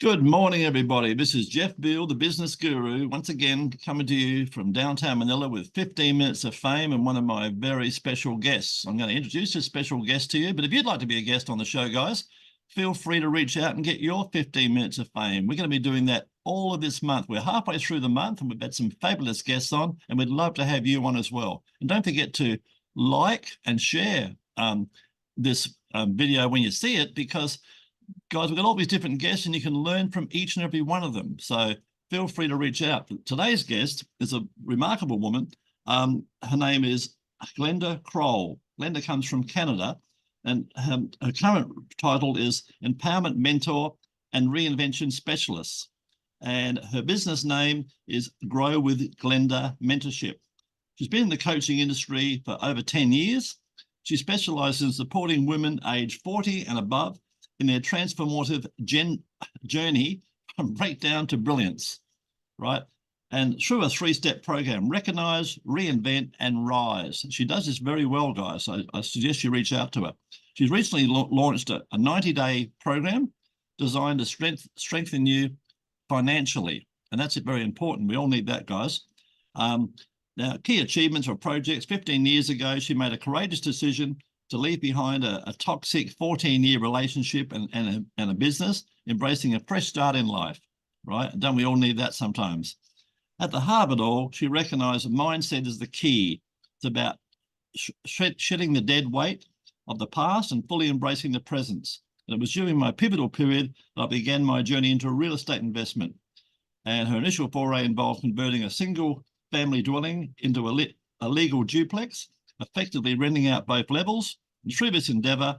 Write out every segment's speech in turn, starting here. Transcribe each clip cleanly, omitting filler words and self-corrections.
Good morning, everybody. This is Jeff Beal, the business guru, once again coming to you from downtown Manila with 15 minutes of fame and one of my very special guests. I'm going to introduce a special guest to you, but if you'd like to be a guest on the show, guys, feel free to reach out and get your 15 minutes of fame. We're going to be doing that all of this month. We're halfway through the month and we've had some fabulous guests on, and we'd love to have you on as well. And don't forget to like and share this video when you see it, because guys, we've got all these different guests and you can learn from each and every one of them. So feel free to reach out. Today's guest is a remarkable woman. Her name is Glenda Kroll. Glenda comes from Canada, and her current title is Empowerment Mentor and Reinvention Specialist. And her business name is Grow with Glenda Mentorship. She's been in the coaching industry for over 10 years. She specializes in supporting women aged 40 and above in their transformative journey from breakdown to brilliance, right? And through a three-step program: recognize, reinvent, and rise. She does this very well, guys. So I suggest you reach out to her. She's recently launched a 90-day program designed to strengthen you financially. And that's very important. We all need that, guys. Now, key achievements or projects: 15 years ago, she made a courageous decision to leave behind a toxic 14-year relationship and a business, embracing a fresh start in life, right? Don't we all need that sometimes? At the heart of it all, she recognized mindset is the key. It's about shedding the dead weight of the past and fully embracing the present. And it was during my pivotal period that I began my journey into real estate investment. And her initial foray involved converting a single family dwelling into a legal duplex, effectively renting out both levels. And through this endeavor,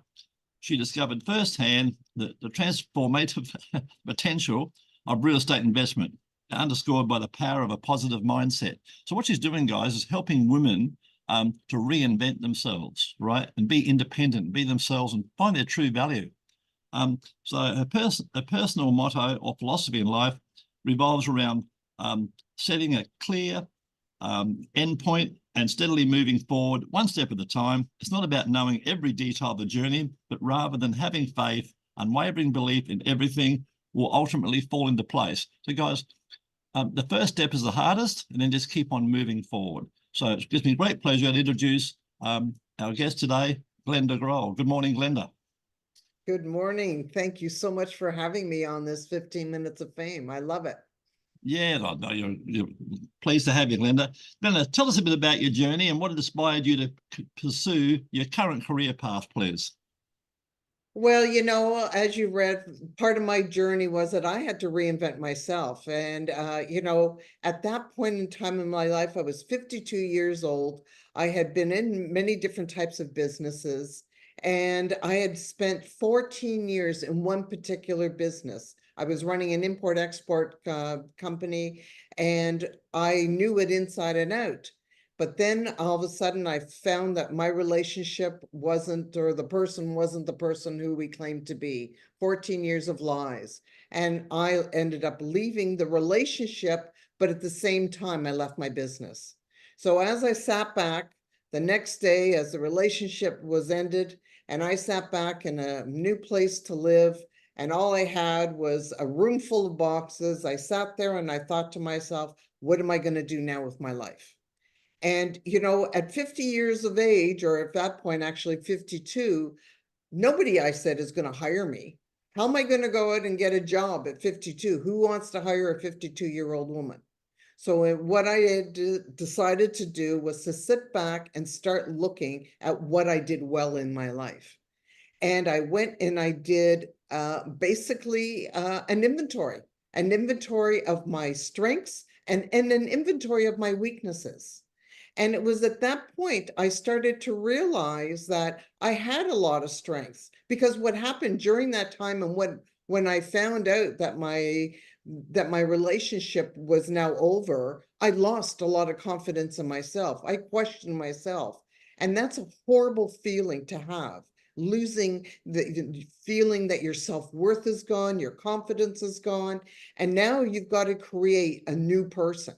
she discovered firsthand the transformative potential of real estate investment, underscored by the power of a positive mindset. So what she's doing, guys, is helping women to reinvent themselves, right? And be independent, be themselves, and find their true value. So her personal motto or philosophy in life revolves around setting a clear endpoint and steadily moving forward one step at a time. It's not about knowing every detail of the journey, but rather than having faith, unwavering belief in everything will ultimately fall into place. So guys, the first step is the hardest, and then just keep on moving forward. So it gives me great pleasure to introduce our guest today, Glenda Kroll. Good morning, Glenda. Good morning. Thank you so much for having me on this 15 minutes of fame. I love it. Yeah, no, you're pleased to have you, Glenda. Glenda, tell us a bit about your journey and what inspired you to pursue your current career path, please. Well, you know, as you read, part of my journey was that I had to reinvent myself. And, you know, at that point in time in my life, I was 52 years old. I had been in many different types of businesses, and I had spent 14 years in one particular business. I was running an import-export company, and I knew it inside and out. But then all of a sudden I found that my relationship wasn't, or the person wasn't the person who we claimed to be. 14 years of lies. And I ended up leaving the relationship, but at the same time I left my business. So as I sat back the next day, as the relationship was ended, and I sat back in a new place to live, and all I had was a room full of boxes, I sat there and I thought to myself, what am I going to do now with my life? And, you know, at 50 years of age, or at that point, actually 52, nobody, I said, is going to hire me. How am I going to go out and get a job at 52? Who wants to hire a 52-year-old woman? So what I had decided to do was to sit back and start looking at what I did well in my life. And I went and I did basically an inventory of my strengths and an inventory of my weaknesses. And it was at that point I started to realize that I had a lot of strengths, because what happened during that time, and when I found out that my relationship was now over, I lost a lot of confidence in myself. I questioned myself. And that's a horrible feeling to have. Losing the feeling that your self-worth is gone, your confidence is gone, and now you've got to create a new person.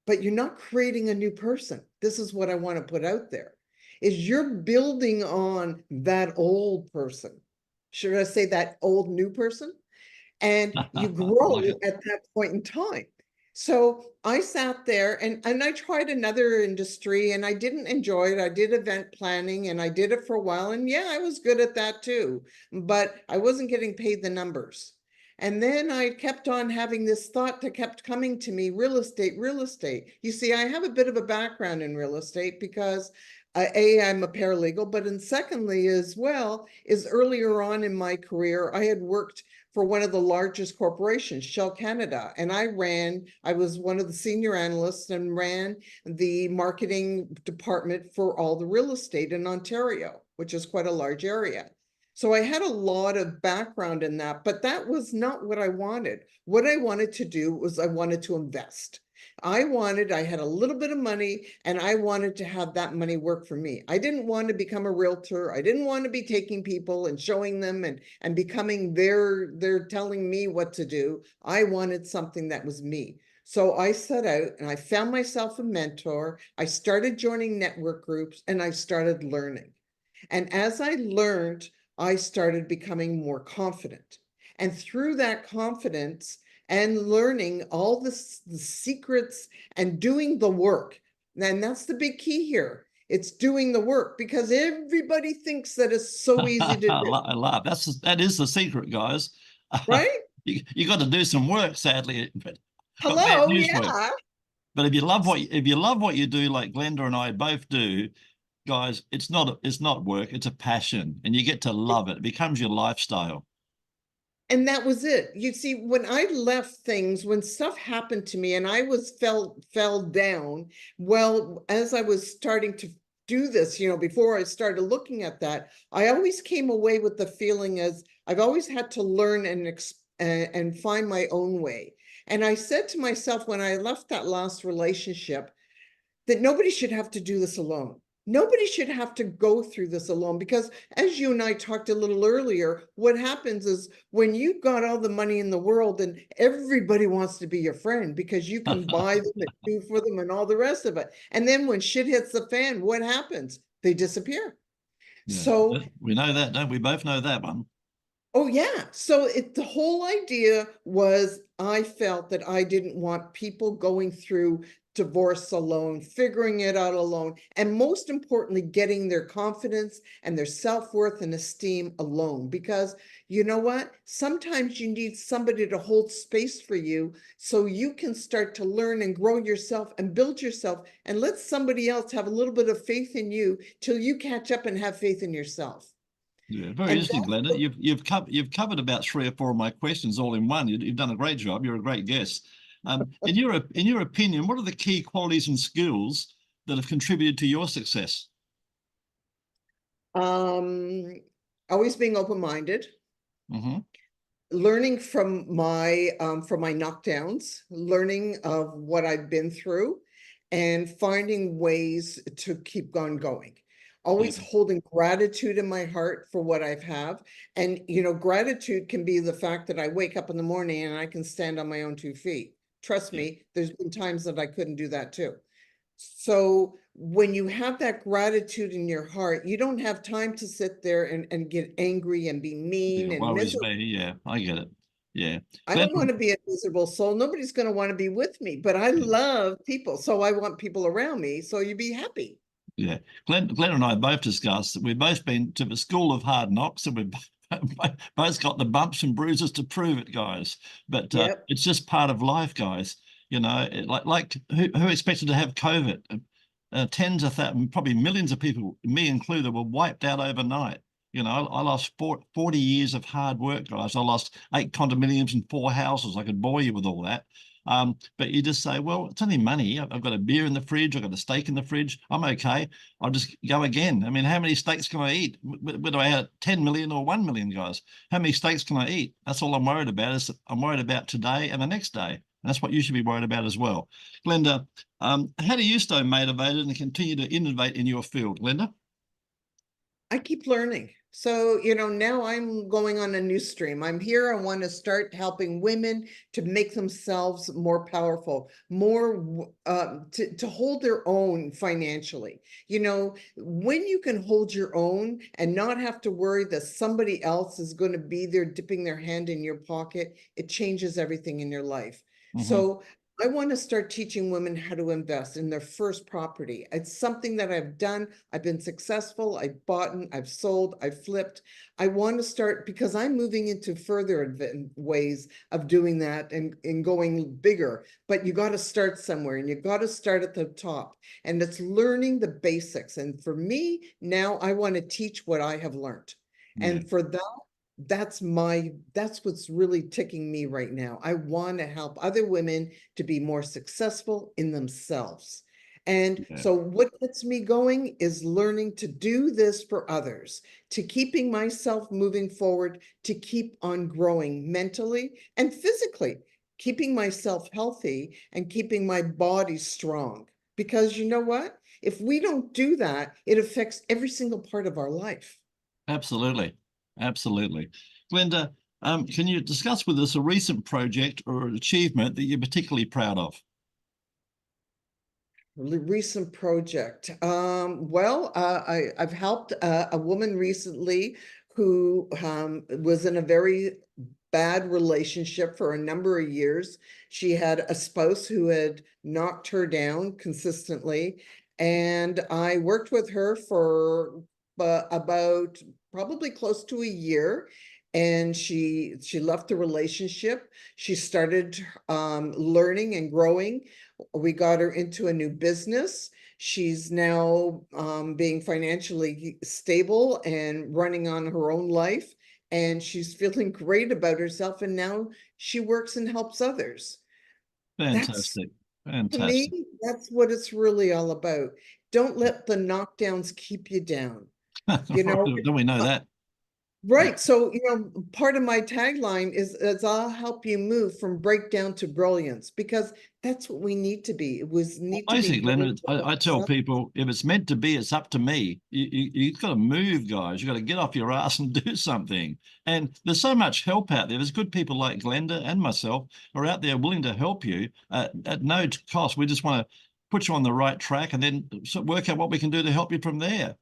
But you're not creating a new person. This is what I want to put out there, is you're building on that old person. Should I say that old new person? and you grow Like it. at that point in time. So I sat there and I tried another industry and I didn't enjoy it. I did event planning and I did it for a while. And yeah, I was good at that too, but I wasn't getting paid the numbers. And then I kept on having this thought that kept coming to me, real estate, real estate. You see, I have a bit of a background in real estate because I'm a paralegal, but and secondly as well, is earlier on in my career, I had worked for one of the largest corporations, Shell Canada. And I was one of the senior analysts and ran the marketing department for all the real estate in Ontario, which is quite a large area. So I had a lot of background in that, but that was not what I wanted. What I wanted to do was I wanted to invest. I had a little bit of money and I wanted to have that money work for me. I didn't want to become a realtor. I didn't want to be taking people and showing them and becoming they're telling me what to do. I wanted something that was me. So I set out and I found myself a mentor. I started joining network groups and I started learning. And as I learned, I started becoming more confident. And through that confidence, and learning all the secrets and doing the work. And that's the big key here. It's doing the work because everybody thinks that it's so easy to do. I laugh. That is the secret, guys. Right? You got to do some work, sadly. But I've got bad Hello, news for you. yeah. But if you love what you do, like Glenda and I both do, guys, it's not work, it's a passion, and you get to love it. It becomes your lifestyle. And that was it. You see, when I left things, when stuff happened to me and I fell down, well, as I was starting to do this, before I started looking at that, I always came away with the feeling as I've always had to learn and find my own way. And I said to myself when I left that last relationship that nobody should have to do this alone. Nobody should have to go through this alone because as you and I talked a little earlier, what happens is when you've got all the money in the world and everybody wants to be your friend because you can buy them and do for them and all the rest of it. And then when shit hits the fan, what happens? They disappear. Yeah, So we know that, don't we? Both know that one. oh yeah. So the whole idea was I felt that I didn't want people going through divorce alone, figuring it out alone, and most importantly, getting their confidence and their self-worth and esteem alone. Because you know what? Sometimes you need somebody to hold space for you so you can start to learn and grow yourself and build yourself and let somebody else have a little bit of faith in you till you catch up and have faith in yourself. Yeah, very And interesting, Glenda. You've covered about 3 or 4 of my questions all in one. You've done a great job. You're a great guest. In your opinion, what are the key qualities and skills that have contributed to your success? Always being open-minded, learning from my knockdowns, learning of what I've been through, and finding ways to keep on going. Always holding gratitude in my heart for what I've have. And, gratitude can be the fact that I wake up in the morning and I can stand on my own 2 feet. Trust me, there's been times that I couldn't do that too. So when you have that gratitude in your heart, you don't have time to sit there and get angry and be mean and miserable. Yeah, I get it. Yeah. I don't want to be a miserable soul. Nobody's going to want to be with me, but I love people. So I want people around me. So you be happy. Yeah. Glenn and I both discussed that we've both been to the school of hard knocks and we've both got the bumps and bruises to prove it, guys. But it's just part of life, guys. Like who expected to have COVID? Tens of thousands, probably millions of people, me included, were wiped out overnight. I lost 40 years of hard work, guys. I lost 8 condominiums and 4 houses. I could bore you with all that. But you just say, well, it's only money. I've got a beer in the fridge. I've got a steak in the fridge. I'm okay. I'll just go again. I mean, how many steaks can I eat? Whether I had 10 million or 1 million, guys, how many steaks can I eat? That's all I'm worried about. I'm worried about today and the next day. And that's what you should be worried about as well. Glenda, how do you stay motivated and continue to innovate in your field, Glenda? I keep learning. So, now I'm going on a new stream. I'm here. I want to start helping women to make themselves more powerful, more to hold their own financially. When you can hold your own and not have to worry that somebody else is going to be there dipping their hand in your pocket, it changes everything in your life. Mhm. So I want to start teaching women how to invest in their first property. It's something that I've done. I've been successful. I've bought, I've sold, I've flipped. I want to start because I'm moving into further ways of doing that and going bigger. But you got to start somewhere and you got to start at the top. And it's learning the basics. And for me, now I want to teach what I have learned. Yeah. And for that, that's what's really ticking me right now. I want to help other women to be more successful in themselves. And Yeah. so what gets me going is learning to do this for others, to keeping myself moving forward, to keep on growing mentally and physically, keeping myself healthy and keeping my body strong. Because you know what? If we don't do that, it affects every single part of our life. Absolutely. Absolutely. Glenda, can you discuss with us a recent project or an achievement that you're particularly proud of? Recent project. I've helped a woman recently who was in a very bad relationship for a number of years. She had a spouse who had knocked her down consistently, and I worked with her for about probably close to a year. And she left the relationship. She started learning and growing. We got her into a new business. She's now being financially stable and running on her own life. And she's feeling great about herself. And now she works and helps others. That's, Fantastic. to Fantastic. me, that's what it's really all about. Don't let the knockdowns keep you down. You know, Don't we know that? Yeah. Right. So, part of my tagline is I'll help you move from breakdown to brilliance, because that's what we need to be. It was Well, need to be basically, great. Leonard, I tell people if it's meant to be, it's up to me. You've got to move, guys. You've got to get off your ass and do something. And there's so much help out there. There's good people like Glenda and myself who are out there willing to help you at no cost. We just want to put you on the right track and then work out what we can do to help you from there.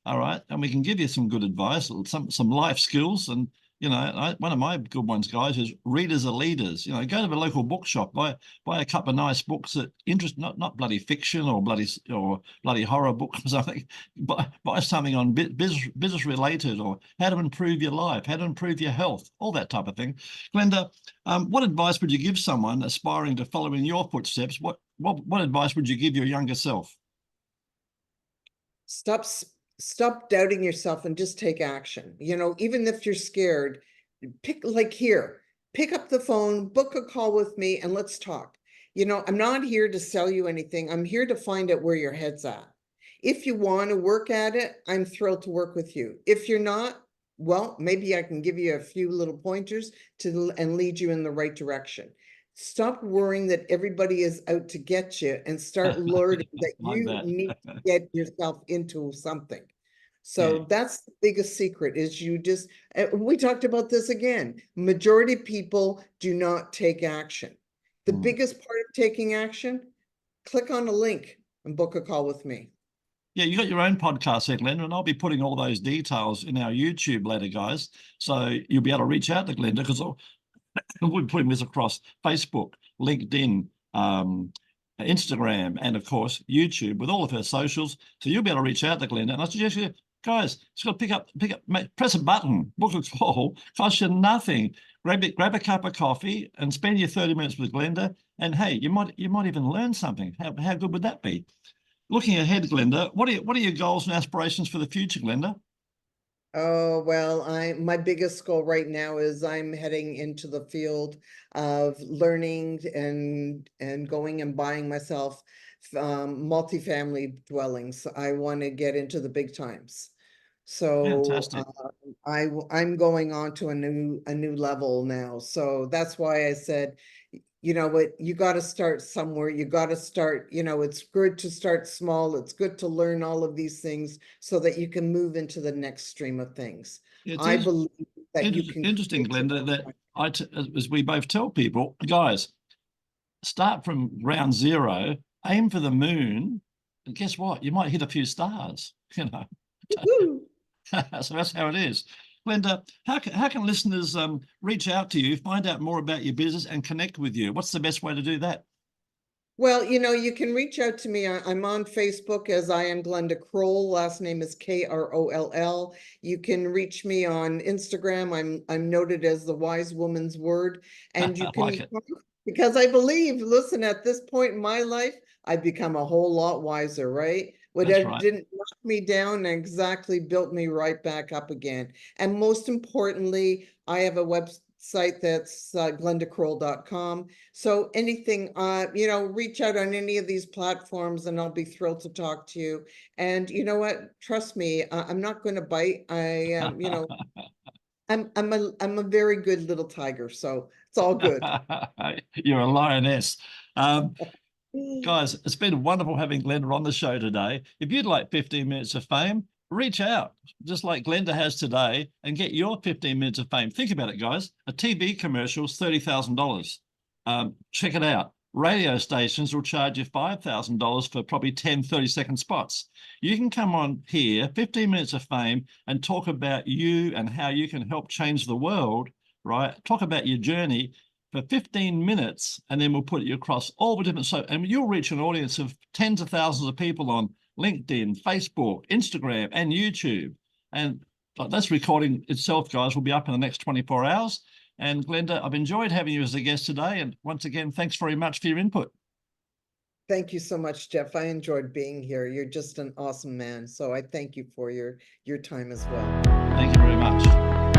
All right. And we can give you some good advice, some life skills. And, one of my good ones, guys, is readers are leaders. Go to the local bookshop, buy a couple of nice books that interest, not bloody fiction or bloody horror book or something. Buy something on business related, or how to improve your life, how to improve your health, all that type of thing. Glenda, what advice would you give someone aspiring to follow in your footsteps? What advice would you give your younger self? Stop doubting yourself and just take action. Even if you're scared, pick up the phone, book a call with me, and let's talk. I'm not here to sell you anything. I'm here to find out where your head's at. If you want to work at it, I'm thrilled to work with you. If you're not, well, maybe I can give you a few little pointers and lead you in the right direction. Stop worrying that everybody is out to get you and start learning that Like you that. need to get yourself into something. Yeah. So that's the biggest secret is we talked about this again. Majority of people do not take action. The Mm. biggest part of taking action, click on a link and book a call with me. Yeah, you got your own podcast there, Glenda, and I'll be putting all those details in our YouTube later, guys. So you'll be able to reach out to Glenda because we'll be putting this across Facebook, LinkedIn, Instagram, and of course YouTube with all of her socials. So you'll be able to reach out to Glenda. And I suggest you guys, just got to pick up, press a button, book a call, cost you nothing. Grab a cup of coffee and spend your 30 minutes with Glenda. And hey, you might even learn something. How good would that be? Looking ahead, Glenda, what are your goals and aspirations for the future, Glenda? Oh, well, my biggest goal right now is I'm heading into the field of learning and going and buying myself multifamily dwellings. I want to get into the big times. So Fantastic. I'm going on to a new level now. So that's why I said you know what, you got to start somewhere. You got to start, you know, it's good to start small. It's good to learn all of these things so that you can move into the next stream of things. It's I believe that you can interesting, create your Glenda, own that as we both tell people, guys, start from ground zero, aim for the moon, and guess what? You might hit a few stars, you know. Woo! So that's how it is. Glenda, how can listeners reach out to you, find out more about your business and connect with you? What's the best way to do that? Well, you know, you can reach out to me. I'm on Facebook as I am Glenda Kroll. Last name is Kroll. You can reach me on Instagram. I'm noted as the wise woman's word. And you I can, like it. because I believe, listen, at this point in my life, I've become a whole lot wiser, right? That's Whatever right. didn't knock me down exactly built me right back up again. And most importantly, I have a website that's glendakroll.com. So anything, you know, reach out on any of these platforms and I'll be thrilled to talk to you. And you know what? Trust me, I'm not going to bite. You know, I'm a very good little tiger, so it's all good. You're a lioness. Guys, it's been wonderful having Glenda on the show today. If you'd like 15 minutes of fame, reach out, just like Glenda has today, and get your 15 minutes of fame. Think about it, guys. A TV commercial is $30,000. Check it out. Radio stations will charge you $5,000 for probably 10, 30-second spots. You can come on here, 15 minutes of fame, and talk about you and how you can help change the world, right? Talk about your journey for 15 minutes, and then we'll put you across all the different, and you'll reach an audience of tens of thousands of people on LinkedIn, Facebook, Instagram, and YouTube. And that's recording itself, guys, will be up in the next 24 hours. And Glenda, I've enjoyed having you as a guest today. And once again, thanks very much for your input. Thank you so much, Jeff. I enjoyed being here. You're just an awesome man. So I thank you for your time as well. Thank you very much.